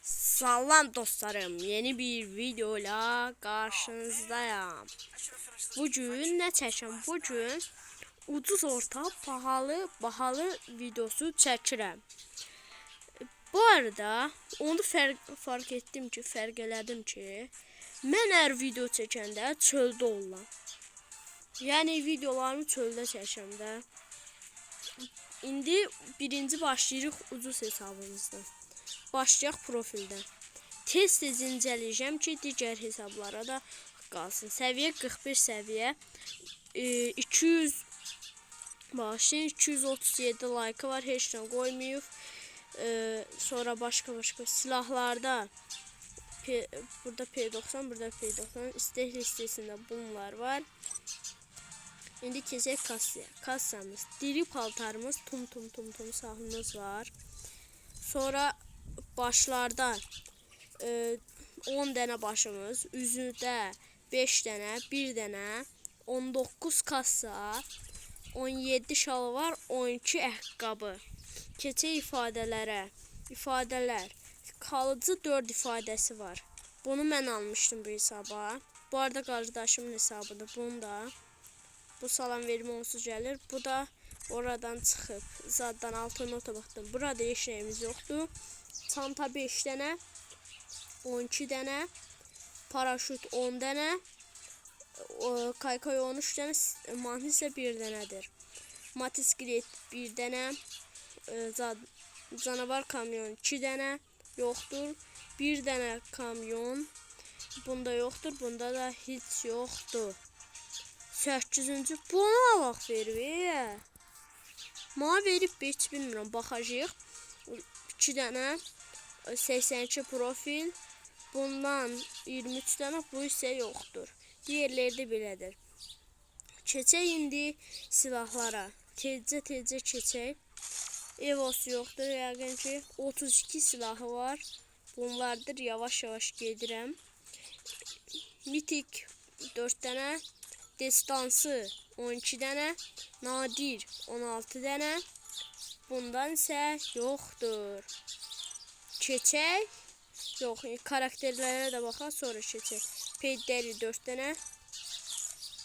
Salam dostlarım, yeni bir videoyla karşınızdayım. Bugün ne çəkəm? Bugün ucuz orta bahalı videosu çəkirəm. Bu arada onu fark ettim ki, fərq elədim ki, mən hər video çəkəndə çöldə oluram. Yəni videolarımı çöldə çəkəm də. İndi birinci başlayırıq ucuz hesabımızdan. Başlayaq profildən. Tez-tez incələyəcəm ki, digər hesablara da qalsın. Səviyyə 41 səviyyə. 200 bağışlayın, 237 like var, heç nə qoymayıb. Sonra başqa silahlarda burada P90, burada P90 istek listesində bunlar var. İndi keçək kassaya. Kassamız, diri paltarımız, tum sahımız var. Sonra başlarda 10 dənə başımız, üzüdə 5 dənə, 1 dənə, 19 kassa, 17 şalvar, 12 ayaqqabı. Keçək ifadələrə. İfadələr. Kalıcı 4 ifadəsi var. Bunu mən almışdım bu hesaba. Bu arada qardaşımın hesabıdır. Bunu da. Bu salam verimi onsuz gəlir. Bu da oradan çıxıb. Zaddan altı nota baxdım. Burada heç nəyimiz yoxdur. Çanta 5 dənə, 12 dənə, paraşüt 10 dənə, kaykay 13 dənə, mantis isə 1 dənədir. Motosiklet 1 dənə, canavar kamyon 2 dənə yoxdur. 1 dənə kamyon, bunda yoxdur, bunda da heç yoxdur. 8-ci bunu alaq verib. Mənə verib heç bilmirəm, baxacağıq. 2 dənə 82 profil, bundan 23 dənə, bu isə yoxdur. Diğerləri də belədir. Keçək indi silahlara. Tezcə keçək. Evos yoxdur, yəqin ki 32 silahı var. Bunlardır, yavaş gedirəm. Mitik 4 dənə, destansı 12 dənə, nadir 16 dənə. Bundan isə yoxdur. Keçək. Yox, karakterlərə də baxaq, sonra keçək. Peydəri 4 dənə.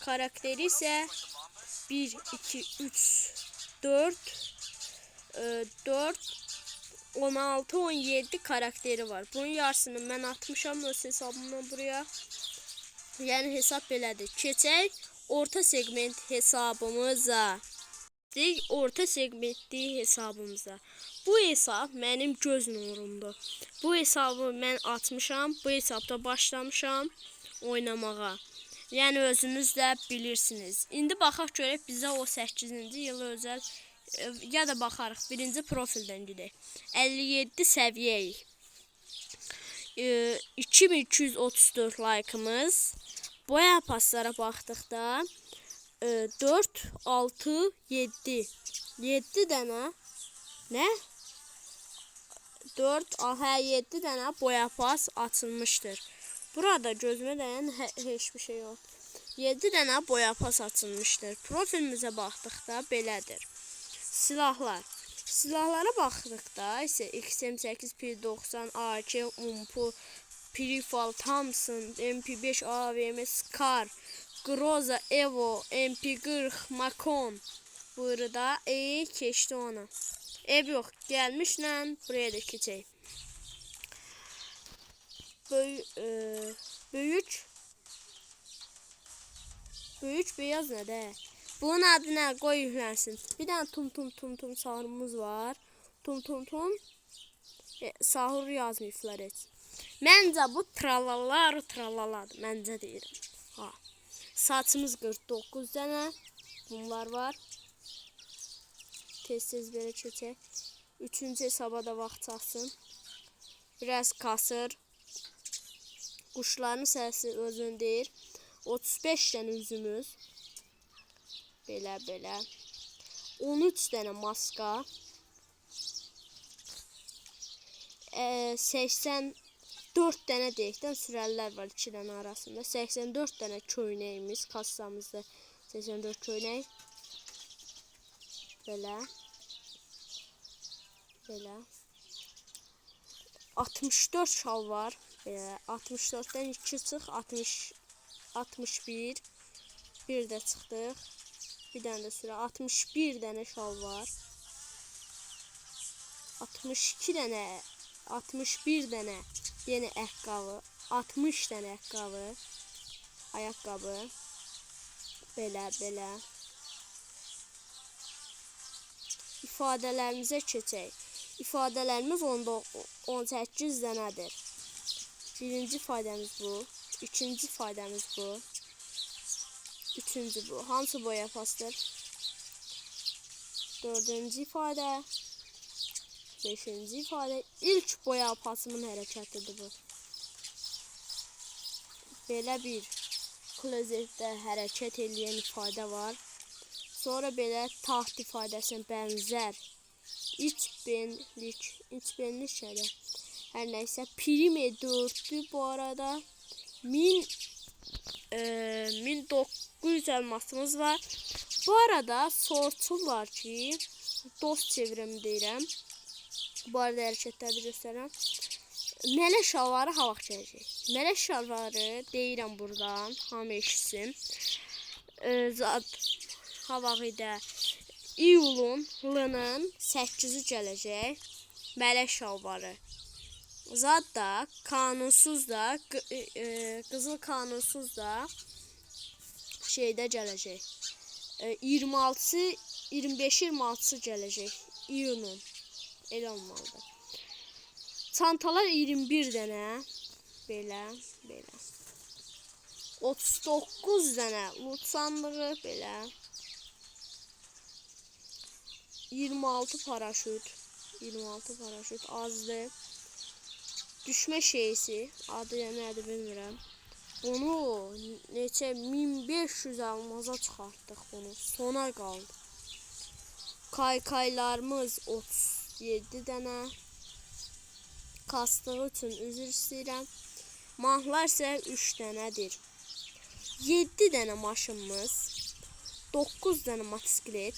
Karakteri isə 1, 2, 3, 4, 16, 17 karakteri var. Bunun yarısını mən atmışam öz hesabımdan buraya. Yəni hesab belədir. Keçək orta segment hesabımıza. Orta segmentli hesabımıza. Bu hesab mənim göz nurumdur. Bu hesabı mən atmışam. Bu hesabda başlamışam oynamağa. Yəni özünüz də bilirsiniz. İndi baxaq görək bizə o 8-ci yılı özəl ya da baxarıq. Birinci profildən gedək. 57 səviyyəyik. 2234 like'ımız. Boya paslara baxdıqda 4, 6, 7. 7 dənə. Nə? 4, 7 dənə boya pas açılmışdır. Burada gözümə dəyən heç bir şey yox. 7 dənə boya pas açılmışdır. Profilimizə baxdıqda belədir. Silahlar. Silahlara baxdıqda isə XM8, P90, AK, UMP, Prifal, Thompson, MP5, AVM, Scar, Groza, Evo, MP40, Makon. Burada keçdi ona. Ev yox, gəlmişlə buraya da keçək. Böyük beyaz nədir? Bunun adı nə? Qoy yüklənsin. Bir dənə tum sahurumuz var. Tum. Sahur yazmayıblar heç. Məncə bu tralaladır. Məncə deyirəm. Ha. Saçımız 49 dənə. Bunlar var. Tez belə keçək. 3-cü hesaba da vaxt çatsın. Biraz kasır. Quşların səsi özün deyir. 35 dənə üzümüz. Belə. 13 dənə maska. 84 dənə deyəkdən sürəlilər var 2 dənə arasında. 84 dənə köynəyimiz kassamızda. 84 köynək. Belə. 64 şal var. 64'dən 2 çıx, 61. Bir də çıxdıq. Bir dənə də sürə. 61 dənə şal var. 62 dənə, 61 dənə yeni ayaqqabı, 60 dənə ayaqqabı. Belə. İfadələrimizə keçək. İfadələrimiz 18 dənədir. Birinci ifadəmiz bu. İkinci ifadəmiz bu. Üçüncü bu. Hamısı boya pasdır. Dördüncü ifadə. Beşinci ifadə. İlk boya pasımın hərəkətidir bu. Belə bir klozetdə hərəkət edən ifadə var. Sonra belə taxt ifadəsinə bənzər içbenlik nədir? Hər nəysə prim 4'dür bu arada. 1900 elmasımız var. Bu arada soruşurlar ki, dost çevrimi deyirəm. Bu arada hərəkətləri göstərəm. Mələk şalvarı ha vaxt gələcək? Mələk şalvarı deyirəm buradan, hamı eşitsin. Ha vaxtda iyulun 8-i gələcək. Mələk şalvarı. Zat da kanunsuz da qızıl kanunsuz da şeydə gələcək. 25-26-sı gələcək iyunun. Elə olmalıdır. Çantalar 21 dənə. Belə. 39 dənə lut sandığı belə. 26 paraşüt azdır. Düşmə şeysi, adı nədir bilmirəm. Bunu neçə 1500 almaza çıxartdıq bunu. Sona qaldı. Kaykaylarımız 37 dənə. Kastığı üçün üzr istəyirəm. Mahlar isə 3 dənədir. 7 dənə maşınımız, 9 dənə motosiklet,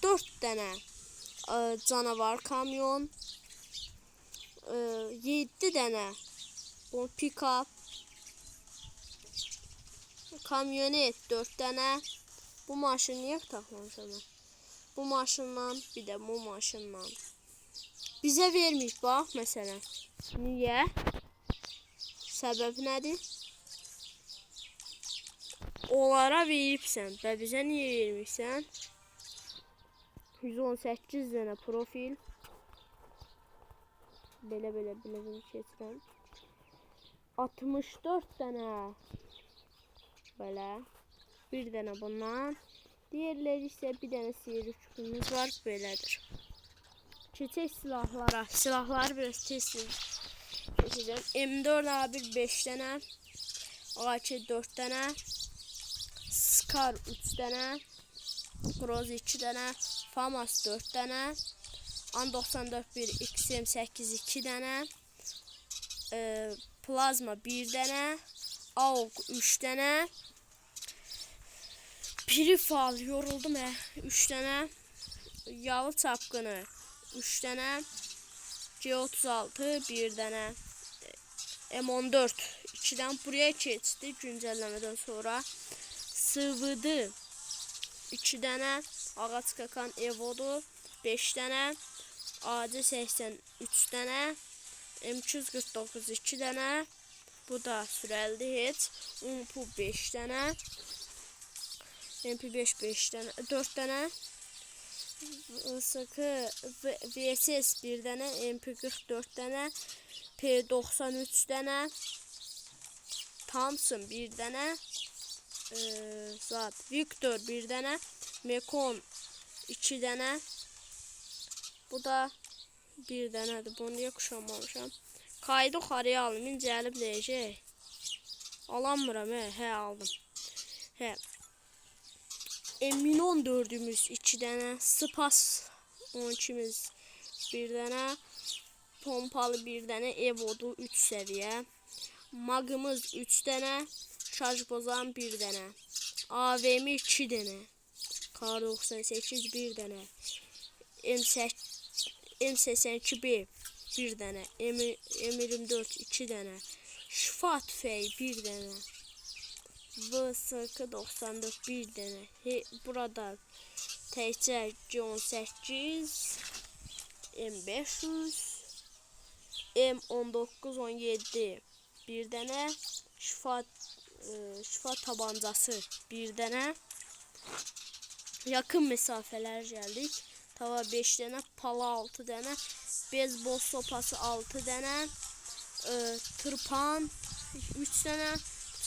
4 dənə canavar kamyon, 7 dənə pick-up, kamyonet 4 dənə. Bu maşın niyə taxlamışam? Bu maşından, bir də bu maşından. Bizə vermiş bax məsələn. Niyə? Səbəb nədir? Onlara veribsən və bizə niyə vermişsən? 118 dənə profil. Belə keçirəm. 64 dənə belə. Bir dənə bundan. Diğerləri isə bir dənə seyir üçümüz var. Belədir. Keçək silahlara. Silahları biraz tez keçəcəm. M4 A1 5 dənə. AK 4 dənə. Scar 3 dənə. Groz 2 dənə. Famas 4 dənə. An94 XM8 2 dənə. Plazma 1 dənə. AUG 3 dənə. Prifal yoruldum 3 dənə. Yalı çapqını 3 dənə. G36 1 dənə. M14 2 dənə. Buraya keçdi güncəlləmədən sonra. SVD 2 dənə. Ağac kakan Evodu 5 dənə. AC80 3 dənə. M249 2 dənə. Bu da sürəldi heç. UMP 5 dənə. MP5 5 dənə. 4 dənə. VSS 1 dənə. MP44 dənə. P93 dənə. Thompson 1 dənə. Victor 1 dənə. Mekon 2 dənə. Bu da 1 dənədir. Bunu niyə kuşanmamışam? Kaydı yuxarıya alım. İncəlib deyəcək. Alamıram. Hə aldım. Hə. M14'ümüz 2 dənə. Spas 12'miz 1 dənə. Pompalı 1 dənə. Evodu 3 səviyyə. Magımız 3 dənə. Şarj bozan 1 dənə. AVM 2 dənə. Kar98 1 dənə. M82B 1 dənə, M24 2 dənə, şifa tüfəyi 1 dənə, VSK94 1 dənə. Burada təkcə G18, M500, M19 17 1 dənə, şifa tabancası 1 dənə. Yakın mesafələr gəldik. Tava 5 dənə, pala 6 dənə, beyzbol sopası 6 dənə, tırpan 3 dənə,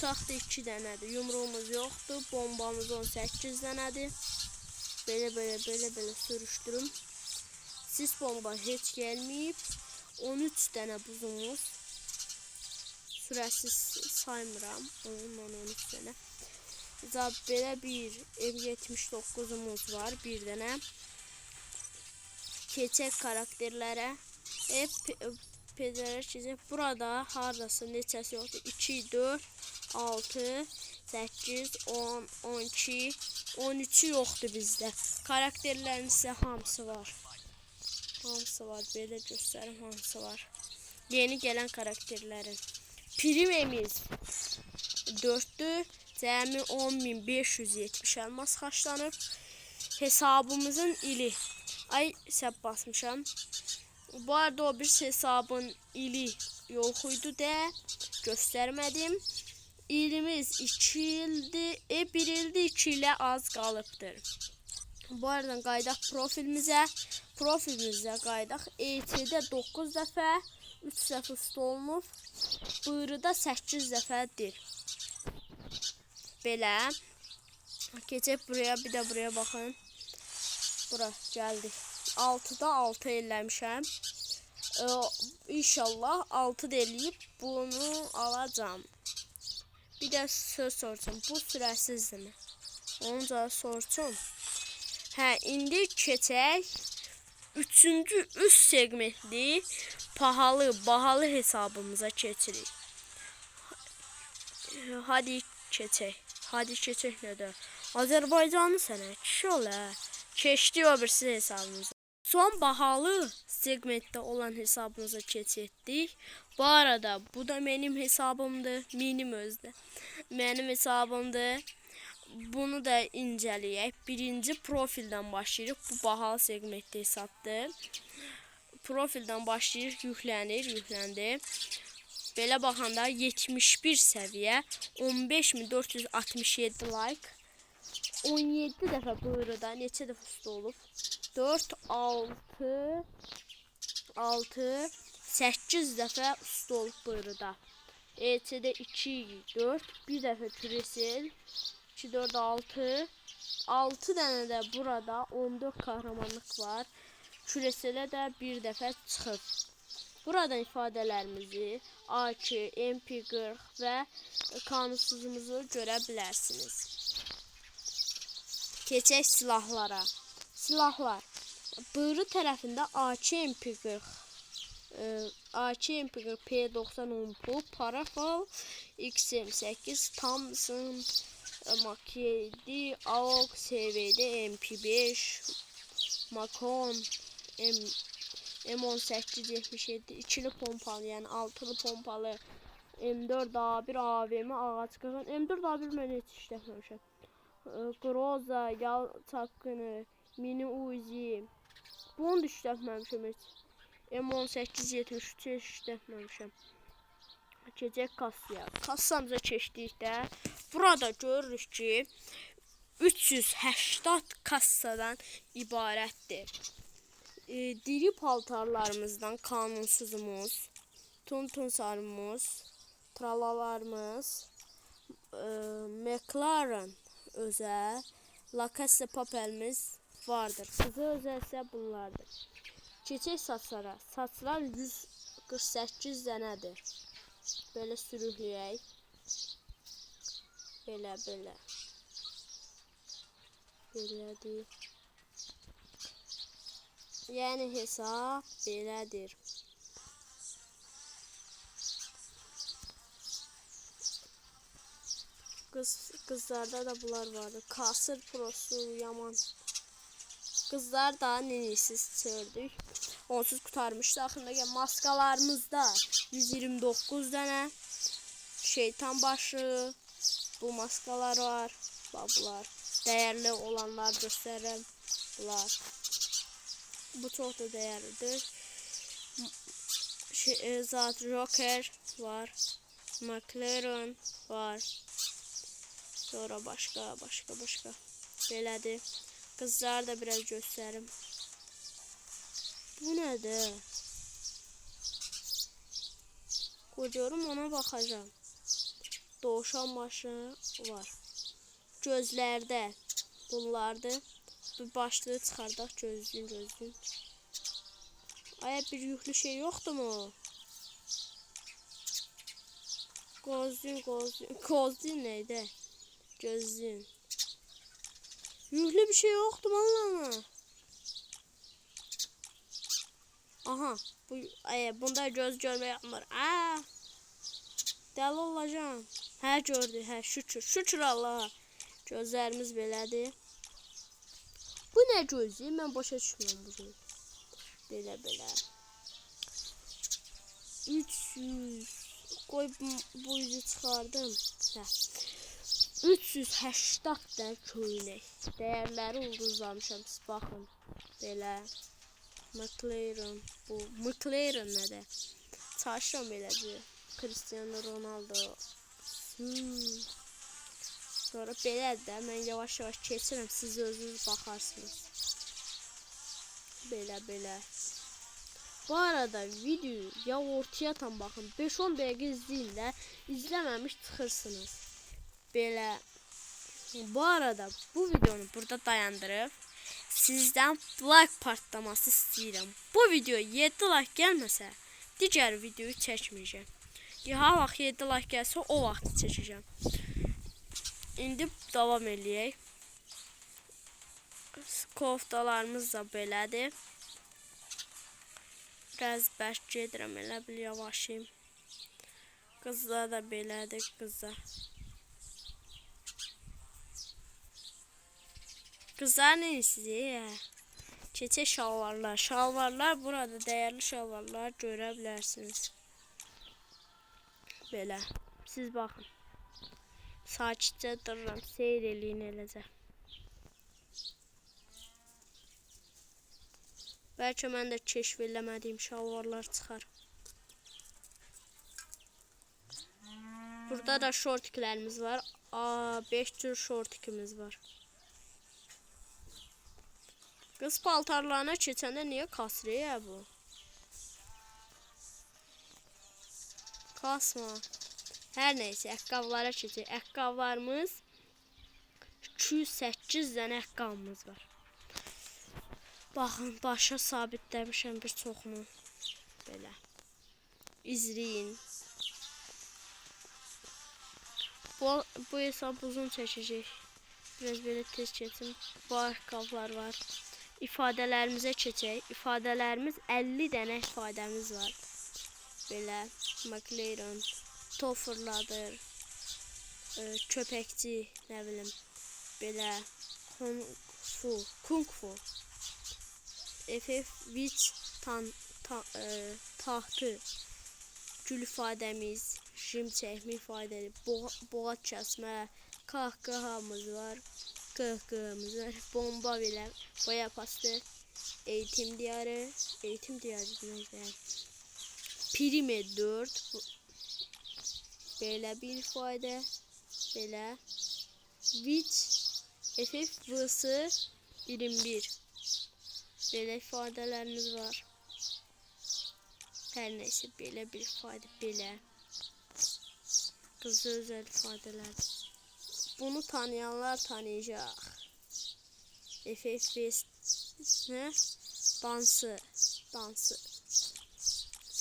bıçaq da 2 dənədir. Yumruğumuz yoxdur. Bombamız 18 dənədir. Belə sürüşdürüm. Sis bomba heç gəlməyib. 13 dənə buzumuz. Sürəsiz saymıram. Onunla 13 dənə. Belə bir M79'umuz var. 1 dənə. Keçək karakterlərə. Burada hardasa neçəsi yoxdur. 2, 4, 6, 8, 10, 12, 13'ü yoxdur bizdə. Karakterlərin isə hamısı var. Belə göstərim hamısı var. Yeni gələn karakterlərin. Primimiz 4'dür. Cəmi 10.570 elmas xərclənib. Hesabımızın ili. Ay səb basmışam. Bu arada o bir hesabın ili yox idi də göstərmədim. İlimiz 2 ildir. 1 ildir 2 ilə az qalıbdır. Bu arada qaydaq profilimizə. Profilimizə qaydaq. ET-də 9 dəfə, 3 dəfə üstü olunub. Buyruda 8 dəfədir. Belə. Keçək buraya, bir də buraya baxın. Bura gəldik. 6'da 6 eləmişəm. İnşallah 6 eləyib bunu alacağım. Bir də söz soracağım. Bu sürəsizdirmi? Onca soracağım. İndi keçək 3-cü üst segmentli bahalı hesabımıza keçirik. Hadi keçək nədir? Azərbaycanlı sənə kişi ola. Keçdi o birisi hesabımıza. Son bahalı segmentdə olan hesabımıza keçdik. Bu arada bu da benim hesabımdır. Mənim hesabımdır. Bunu da incələyək. Birinci profildən başlayırıq. Bu bahalı segmentdə hesabdır. Profildən başlayırıq. Yükləndi. Belə baxanda 71 səviyyə, 15.467 like, 17 dəfə buyruda, neçə dəfə üstü olub? 4, 6, 8 dəfə üstü olub buyruda. ET-də 2, 4, bir dəfə küresel, 2, 4, 6 dənə də burada 14 kahramanlıq var. Küreselə də bir dəfə çıxıb. Buradan ifadələrimizi AK, MP40 və kanunsuzumuzu görə bilərsiniz. Keçək silahlara. Silahlar. Buyruq tərəfində AK, MP40, P90 10 Parafal, XM8, Thompson, Mach-7, AUG, SVD, MP5, Macon, M18 77 ikili pompalı, yəni altılı pompalı, M4A1 AVM ağac qıran, M4A1 mən heç işlətməmişəm. Groza, yal çapkını, mini Uzi, bunu da işlətməmişəm heç. M18 73 işlətməmişəm. Keçək kassaya. Kassamıza keçdikdə burada görürük ki 380 kassadan ibarətdir. Diri paltarlarımızdan kanunsuzumuz, Tuntun sarımız, tralalarımız, McLaren özel, Lacoste papelimiz vardır. Qızı özel ise bunlardır. Keçək saçlara. Saçlar 148 dənədir. Belə sürükləyək. Belə. Belədir. Yəni hesab belədir. Qızlarda da bunlar vardı. Kasır prosu yaman. Qızlar da nenisiz çördük. onsuz qurtarmışdı. Axırında maskalarımızda 129 dənə şeytan başı, bu maskalar var. Bunlar dəyərli olanlar göstərirəm. Bunlar. Bu çox da dəyərlidir. Zat Joker var. McLaren var. Sonra başqa. Belədir. Qızları da biraz göstərim. Bu nədir? Qocuyorum, ona baxacağım. Doğuşan maşını var. Gözlərdə bunlardır. Bir başlığı çıxardaq, gözlüyün. Aya bir yüklü şey yoxdur mu? Gözlüyün neydi? Gözlüyün. Yüklü bir şey yoxdur vallahi. Aha, bunda göz görmək olmur. Dəli olacağım. Hə, gördü, hə, şükür Allaha. Gözlərimiz belədir. Bu nə gözü? Mən başa düşmürəm bu gözü. Belə. 300. Qoy bu yüzü çıxardım. Hə. 380 dənə köynək. Dəyərləri ulduzlamışam, siz baxın. Belə. McLaren. Bu McLaren nədir? Çalışıram belədir. Cristiano Ronaldo. Sonra belədir də, mən yavaş keçirəm, siz özünüz baxarsınız. Belə. Bu arada videoyu ya ortaya tam baxın, 5-10 dəqiqə izləyin də, izləməmiş çıxırsınız. Belə. Bu arada bu videonu burada dayandırıb, sizdən like partlaması istəyirəm. Bu video 7 like gəlməsə, digər videoyu çəkməyəcəm. Ha vaxt 7 like gəlsə, o vaxt çəkəcəm. İndi davam eləyək. Koftalarımız da belədir. Biraz bərk gedirəm, elə bil yavaşıyım. Qızlar da belədir, qızlar. Qızlar neyəsiz? Keçək şalvarlar. Şalvarlar burada dəyərli şalvarlar görə bilərsiniz. Belə. Siz baxın. Sakitcə dururam, seyr eləyin eləcə. Bəlkə mən də keşf eləmədiyim şalvarlar çıxar. Burada da şortiklərimiz var. 5 cür şortikimiz var. Qız paltarlarına keçəndə niyə kasrıya bu? Kasma. Hər neysə, əqqavlara keçək. Əqqavlarımız 208 dənə əqqavımız var. Baxın, başa sabitləmişəm bir çoxunu. Belə. İzləyin. Bu hesab uzun çəkəcək. Biraz belə tez keçsin. Bu əqqavlar var. İfadələrimizə keçək. İfadələrimiz 50 dənə ifadəmiz var. Belə. McLaren. Tofurladır, köpəkçi, nə bilim, belə, kung fu, FF tahtı, gül ifadəmiz, jim çəkmə ifadəli, boğaz kəsmə, qahqahamız var, bomba belə, boya pastı, eğitim diyarı neydi? Prime 4, belə bir ifadə, belə, Witch FF-vs 21, belə ifadələrimiz var. Hər neysə, belə bir ifadə, belə, qızı özəl ifadələr. Bunu tanıyanlar tanıyacaq. FF-vs dansı,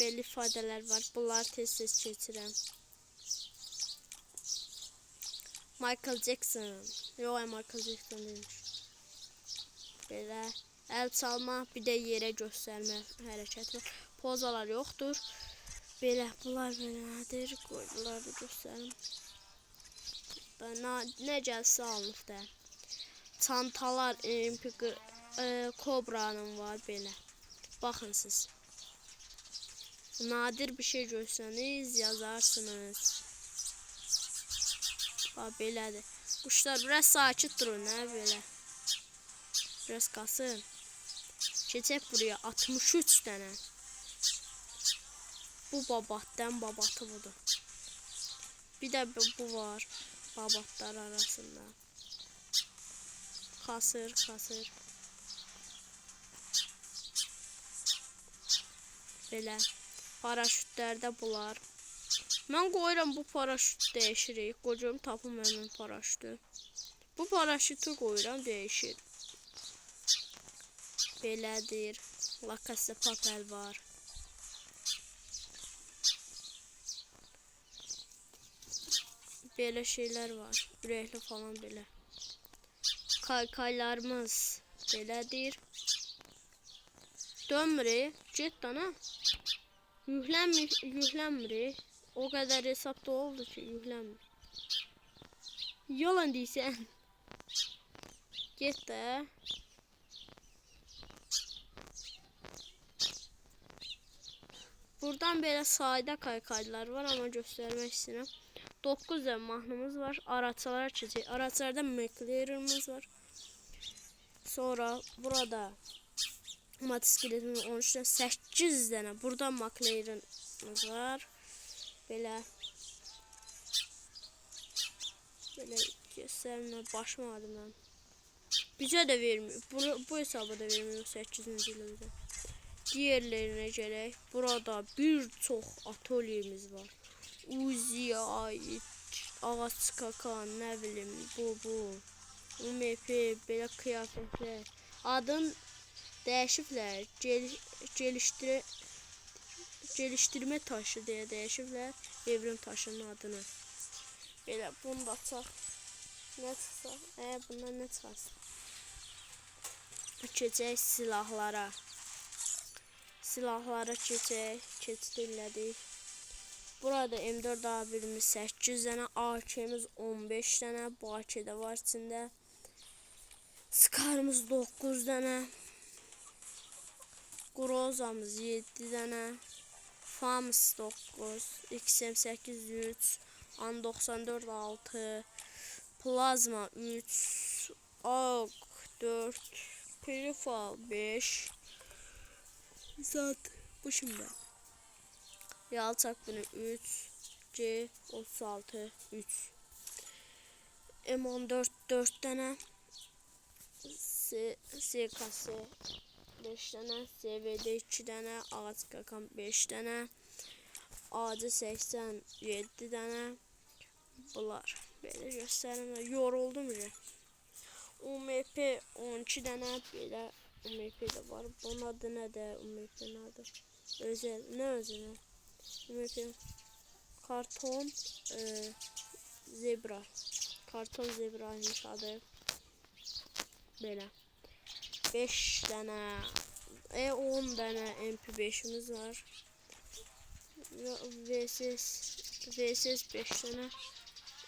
belə ifadələr var, bunları tez keçirəm. Michael Jackson. Yox, Michael Jackson demiş. Belə əl çalma, bir də yerə göstərmə hərəkəti var. Pozalar yoxdur. Belə, bunlar belədir. Qoydular da göstərim. Nə gəlsə alınıb da. Çantalar, Kobranın var belə. Baxın siz. Nadir bir şey görsəniz yazarsınız. Bax belədir. Quşlar biraz sakit durun ha belə. Biraz kasın. Keçək buraya 63 dənə. Bu babatdan babatı budur. Bir də bu var babatlar arasında. Kasır. Belə paraşütlərdə bunlar. Mən qoyuram bu paraşüt dəyişirik. Qocam tapım həmin paraşütü. Bu paraşütü qoyuram dəyişir. Belədir. La Casa de Papel var. Belə şeylər var. Ürəkli falan belə. Kaykaylarımız belədir. Dönmürük. Cidden ha. Yüklənmir. O kadar hesapta oldu ki yüklənmir. Yalan deyirsən. Get də. Buradan belə sayda kaykaylar var ama göstermek istəyirəm. 9 tane mahnımız var. Araçlara çizək. Araçlarda McLaren'ımız var. Sonra burada motosikletimiz 13 tane 8 tane. Buradan McLaren'ımız var. Belə göstərimlə başmadım mən. Bizə də vermiyor. Bu hesabı da vermiyor 8-ci ildə. Diğerlerine gələk. Burada bir çox atölyemiz var. Uzi'ye ait ağaç kakan, nə bilim bu. UMP belə kıyafetlər. Adın dəyişiblər. Geliştirme taşı deyə dəyişiblər. Evrim taşının adını. Belə bunu da açaq. Nə çıxsa? Bundan nə çıxarsın? Keçək silahlara. Silahlara keçdik. Burada M4A1'imiz 8 tane, AK'miz 15 tane, bu AK'de var içinde. Scar'ımız 9 tane. Groza'mız 7 tane. FAM'ımız 9, XM8 3, AN 94 6, Plazma 3, AUG 4, Perifal 5. Zat bu şimdi. Yalçak bunu 3, C36 3, M14 4 tane, SKS 5 tane, SVD 2 tane, ağaç kakan 5 tane, AC 87 tane. Bunlar böyle gösterimler. Yoruldum ya. UMP 12 tane böyle UMP de var. Bunun adı ne de UMP adı? Özel ne özel? UMP karton zebra. Karton zebraymış adı. Böyle 5 tane 10 tane MP5'imiz var. VSS 5 tane,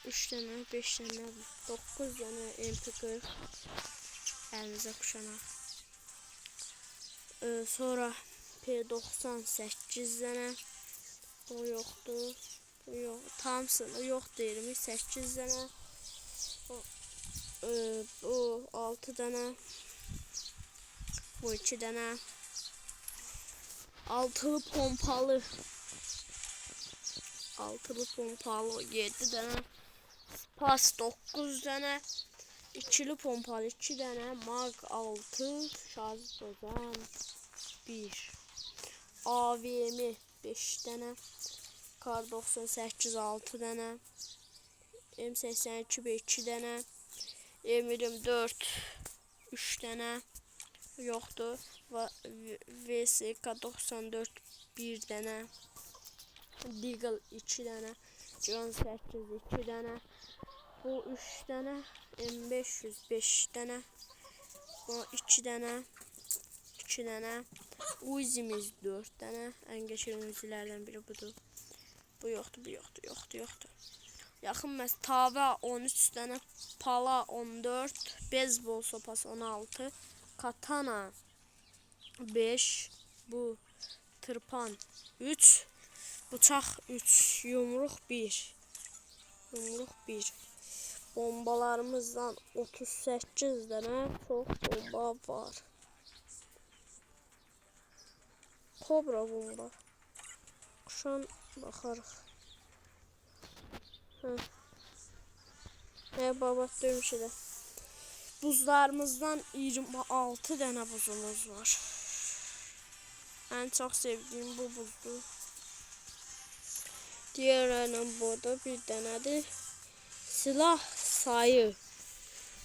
3 tane, 5 tane, 9 tane MP40 elinize kuşana. Sonra P98 tane. O yoktu. Yok. Thompson yok değilim. 8 tane. Bu 6 tane. Bu 2 tane. Altılı pompalı 7 tane. Spas 9 tane. İkili pompalı 2 tane. Mag 6 şarj bozan 1. AVM 5 tane. Kar 98 6 tane. M82 2 tane. M24 3 tane. Yoktu. VSK 94 1 tane. Deagle 2 tane. John 8 2 tane. Bu 3 tane. M500 5 tane. Bu 2 tane. 2 tane. Uzi'miz 4 tane. En geçen Uzi'lerden biri budur. Bu yoktu. Yakın mes Tava 13 tane. Pala 14. Beyzbol sopası 16. Katana 5. bu tırpan 3, bıçaq 3, yumruq 1. Yumruq 1. Bombalarımızdan 38 dənə çox bomba var. Kobra bomba. Kuşan baxarıq. Babat döymüş elə. Buzlarımızdan 26 dənə buzumuz var. En çok sevdiğim bu buzdu. Diğerlerinin burada bir dənədir. Silah sayı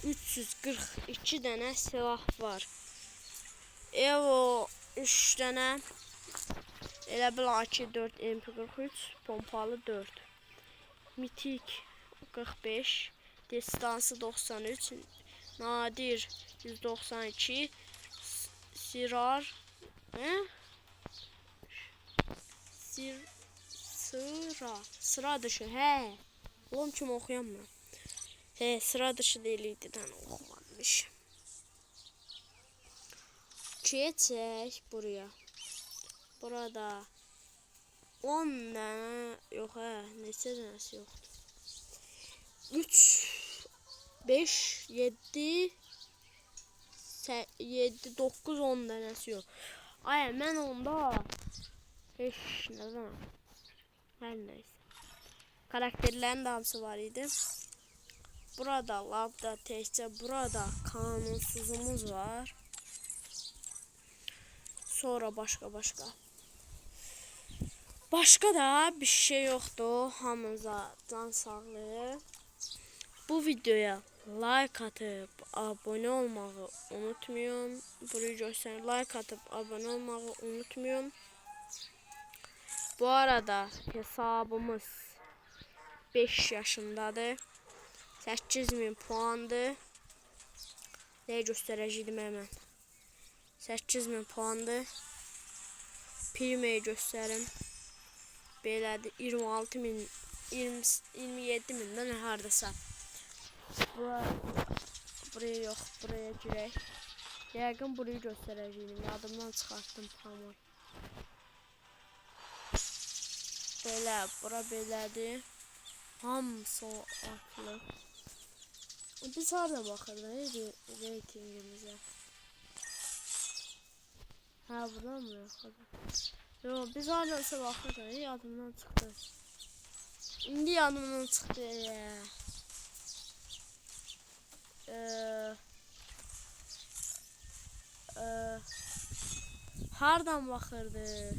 342 dənə silah var. Evo 3 dənə. Elə bil AK-4, MP43, pompalı 4. Mitik 45, destansı 93, nadir 192, sirar, sıra dışı, oğlum kim okuyamıyor. Sıra dışı değildi, okumamış. Geçək buraya. Burada 10 dənə, yox neçə dənəsi yoxdur. 3, 5, 7, 9, 10 dənəsi yox. Ay, mən onda heç nədən. Hər neysə. Karakterlərin də hamısı var idi. Burada labda təkcə burada kanunsuzumuz var. Sonra başka. Başka da bir şey yoktu. Hamınıza can sağlığı. Bu videoya like atıp abone olmayı unutmayın. Burayı göstərin. Like atıp abone olmayı unutmayın. Bu arada hesabımız 5 yaşındadır. 8000 puandır. Ne göstərəcəydim hemen. 8000 puandır. Primeyi göstərim. Belədir 26.000, 27.000-dən hardasa. Buraya yox, buraya girək. Yəqin burayı göstərəcəydim. Yadımdan çıxartdım tamam. Belə, bura belədir. Hamısı atlı. Biz harada baxırdıq reytingimizə. Buradan mı yaxadım? Yo, biz haradasa baxırdıq, yadımdan çıxdı. İndi yadımdan çıxdı. Hardan baxırdıq?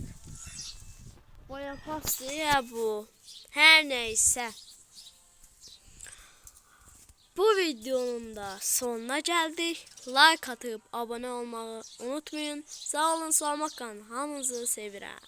Boya pastı ya bu. Her neyse. Bu videonun da sonuna geldik. Like atıp abone olmayı unutmayın. Sağ olun, sağlıkla kalın. Hamınızı sevirəm.